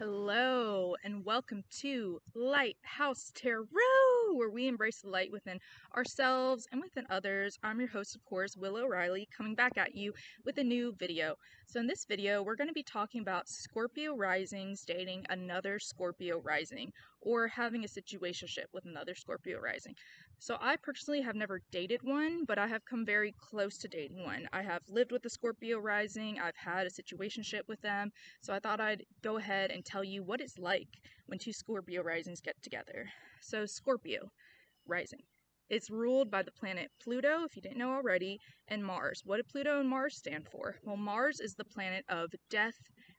Hello, and welcome to Lighthouse Tarot, where we embrace the light within ourselves and within others. I'm your host, of course, Willow Riley, coming back at you with a new video. So in this video, we're going to be talking about Scorpio risings dating another Scorpio rising, or having a situationship with another Scorpio rising. So I personally have never dated one, but I have come very close to dating one. I have lived with a Scorpio rising, I've had a situationship with them, so I thought I'd go ahead and tell you what it's like when two Scorpio risings get together. So Scorpio rising. It's ruled by the planet Pluto, if you didn't know already, and Mars. What do Pluto and Mars stand for? Well, Mars is the planet of death,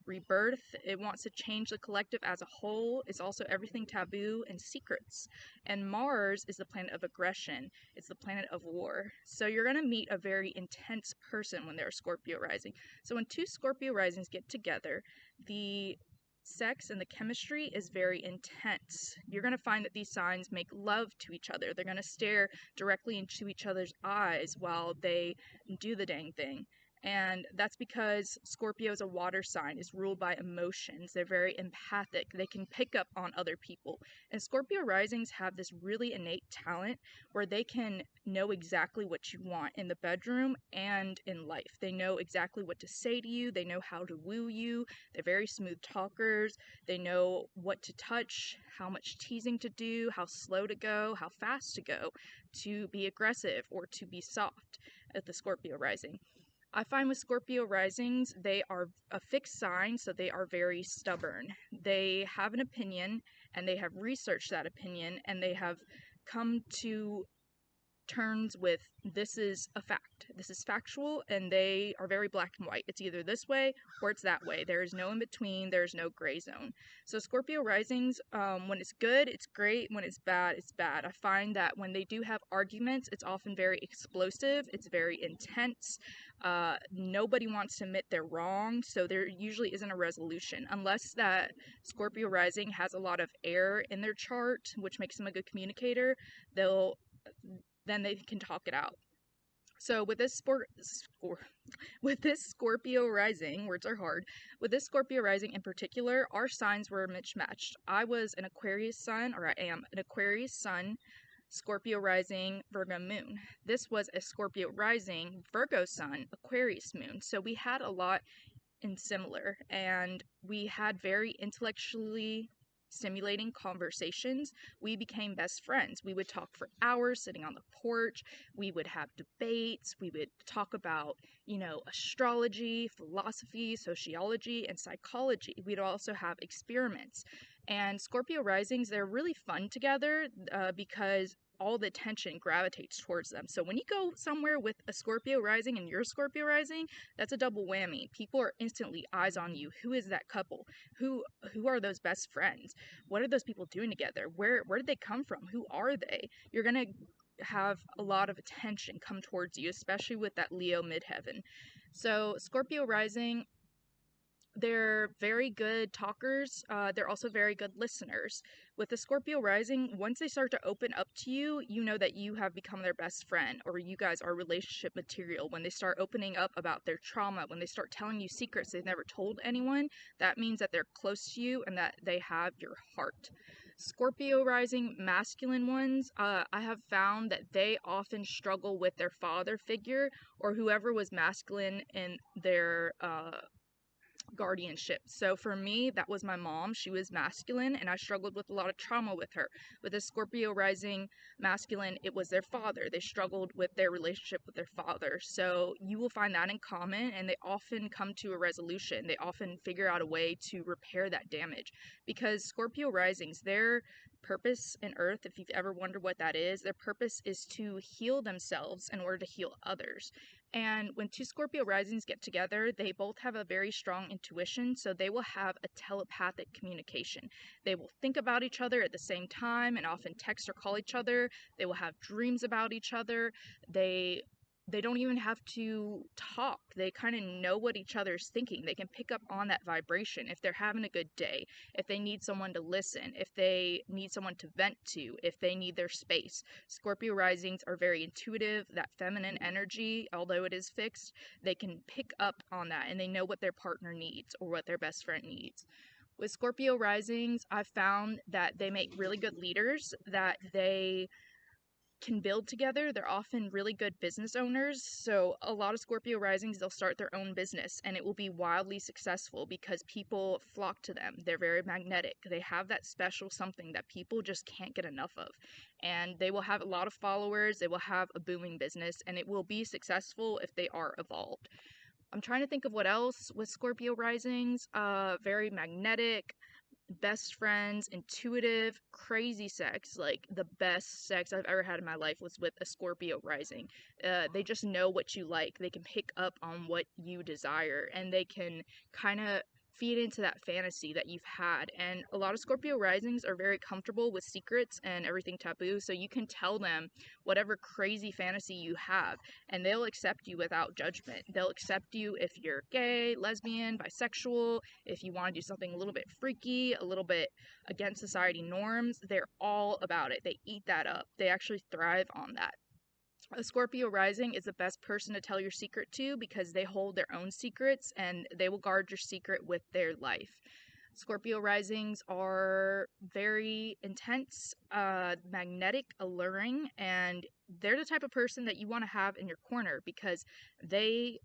rebirth. It wants to change the collective as a whole. It's also everything taboo and secrets. And Mars is the planet of aggression. It's the planet of war. So you're going to meet a very intense person when they're a Scorpio rising. So when two Scorpio risings get together, the sex and the chemistry is very intense. You're going to find that these signs make love to each other. They're going to stare directly into each other's eyes while they do the dang thing. And that's because Scorpio is a water sign, is ruled by emotions. They're very empathic. They can pick up on other people. And Scorpio risings have this really innate talent where they can know exactly what you want in the bedroom and in life. They know exactly what to say to you. They know how to woo you. They're very smooth talkers. They know what to touch, how much teasing to do, how slow to go, how fast to go, to be aggressive or to be soft at the Scorpio rising. I find with Scorpio risings, they are a fixed sign, so they are very stubborn. They have an opinion, and they have researched that opinion, and they have come to terms with this is a fact. This is factual, and they are very black and white. It's either this way or it's that way. There is no in between. There's no gray zone. So Scorpio risings, when it's good, it's great. When it's bad, it's bad. I find that when they do have arguments, it's often very explosive. It's very intense. Nobody wants to admit they're wrong, so there usually isn't a resolution unless that Scorpio rising has a lot of air in their chart, which makes them a good communicator. Then they can talk it out. So with this Scorpio rising, words are hard. With this Scorpio rising in particular, our signs were mismatched. I was an Aquarius sun, or I am an Aquarius sun, Scorpio rising, Virgo moon. This was a Scorpio rising, Virgo sun, Aquarius moon. So we had a lot in similar, and we had very intellectually stimulating conversations. We became best friends. We would talk for hours sitting on the porch. We would have debates. We would talk about, astrology, philosophy, sociology, and psychology. We'd also have experiments. And Scorpio risings, they're really fun together because all the attention gravitates towards them. So when you go somewhere with a Scorpio rising and you're Scorpio rising, that's a double whammy. People are instantly eyes on you. Who is that couple? Who are those best friends? What are those people doing together? Where did they come from? Who are they? You're going to have a lot of attention come towards you, especially with that Leo midheaven. So Scorpio rising, they're very good talkers. They're also very good listeners. With the Scorpio rising, once they start to open up to you, you know that you have become their best friend, or you guys are relationship material. When they start opening up about their trauma, when they start telling you secrets they've never told anyone, that means that they're close to you and that they have your heart. Scorpio rising masculine ones, I have found that they often struggle with their father figure or whoever was masculine in their guardianship. So for me, that was my mom. She was masculine, and I struggled with a lot of trauma with her. With a Scorpio rising masculine, it was their father. They struggled with their relationship with their father. So you will find that in common, and they often come to a resolution. They often figure out a way to repair that damage. Because Scorpio risings, their purpose in Earth, if you've ever wondered what that is, their purpose is to heal themselves in order to heal others. And when two Scorpio risings get together, they both have a very strong intuition, so they will have a telepathic communication. They will think about each other at the same time and often text or call each other. They will have dreams about each other. They don't even have to talk. They kind of know what each other's thinking. They can pick up on that vibration if they're having a good day, if they need someone to listen, if they need someone to vent to, if they need their space. Scorpio risings are very intuitive. That feminine energy, although it is fixed, they can pick up on that and they know what their partner needs or what their best friend needs. With Scorpio risings, I've found that they make really good leaders, that they can build together. They're often really good business owners. So, a lot of Scorpio risings, they'll start their own business and it will be wildly successful because people flock to them. They're very magnetic. They have that special something that people just can't get enough of. And they will have a lot of followers, they will have a booming business, and it will be successful if they are evolved. I'm trying to think of what else with Scorpio risings. Very magnetic, best friends, intuitive, crazy sex. Like the best sex I've ever had in my life was with a Scorpio rising. They just know what you like. They can pick up on what you desire and they can kind of feed into that fantasy that you've had. And a lot of Scorpio risings are very comfortable with secrets and everything taboo. So you can tell them whatever crazy fantasy you have and they'll accept you without judgment. They'll accept you if you're gay, lesbian, bisexual, if you want to do something a little bit freaky, a little bit against society norms. They're all about it. They eat that up. They actually thrive on that. A Scorpio rising is the best person to tell your secret to because they hold their own secrets and they will guard your secret with their life. Scorpio risings are very intense, magnetic, alluring, and they're the type of person that you want to have in your corner because they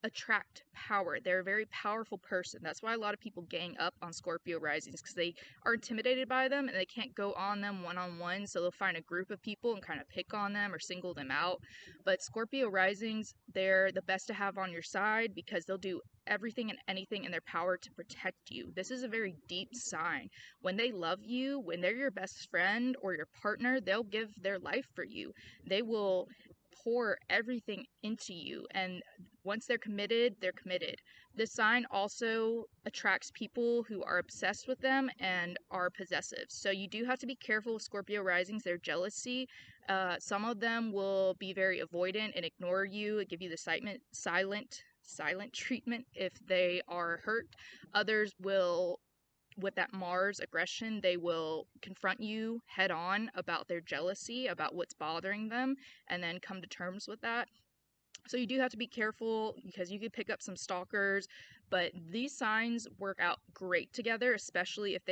attract power. They're a very powerful person. That's why a lot of people gang up on Scorpio risings because they are intimidated by them and they can't go on them one on one. So they'll find a group of people and kind of pick on them or single them out. But Scorpio risings, they're the best to have on your side because they'll do everything and anything in their power to protect you. This is a very deep sign. When they love you, when they're your best friend or your partner, they'll give their life for you. They will pour everything into you, and once they're committed, they're committed. This sign also attracts people who are obsessed with them and are possessive. So you do have to be careful with Scorpio risings, their jealousy. Some of them will be very avoidant and ignore you, give you the silent treatment if they are hurt. Others will, with that Mars aggression, they will confront you head on about their jealousy, about what's bothering them, and then come to terms with that. So you do have to be careful because you could pick up some stalkers, but these signs work out great together, especially if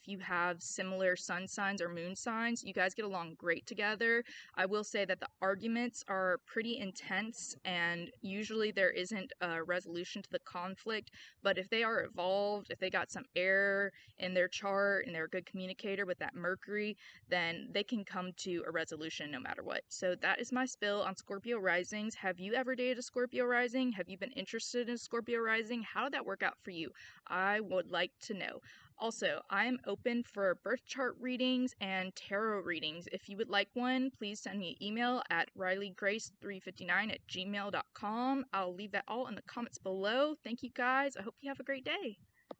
you have similar sun signs or moon signs. You guys get along great together. I will say that the arguments are pretty intense and usually there isn't a resolution to the conflict, but if they are evolved, if they got some air in their chart and they're a good communicator with that Mercury, then they can come to a resolution no matter what. So that is my spill on Scorpio risings. Have you ever dated a Scorpio rising? Have you been interested in Scorpio rising? How did that work out for you? I would like to know. Also, I'm open for birth chart readings and tarot readings. If you would like one, please send me an email at rileygrace359@gmail.com. I'll leave that all in the comments below. Thank you guys. I hope you have a great day.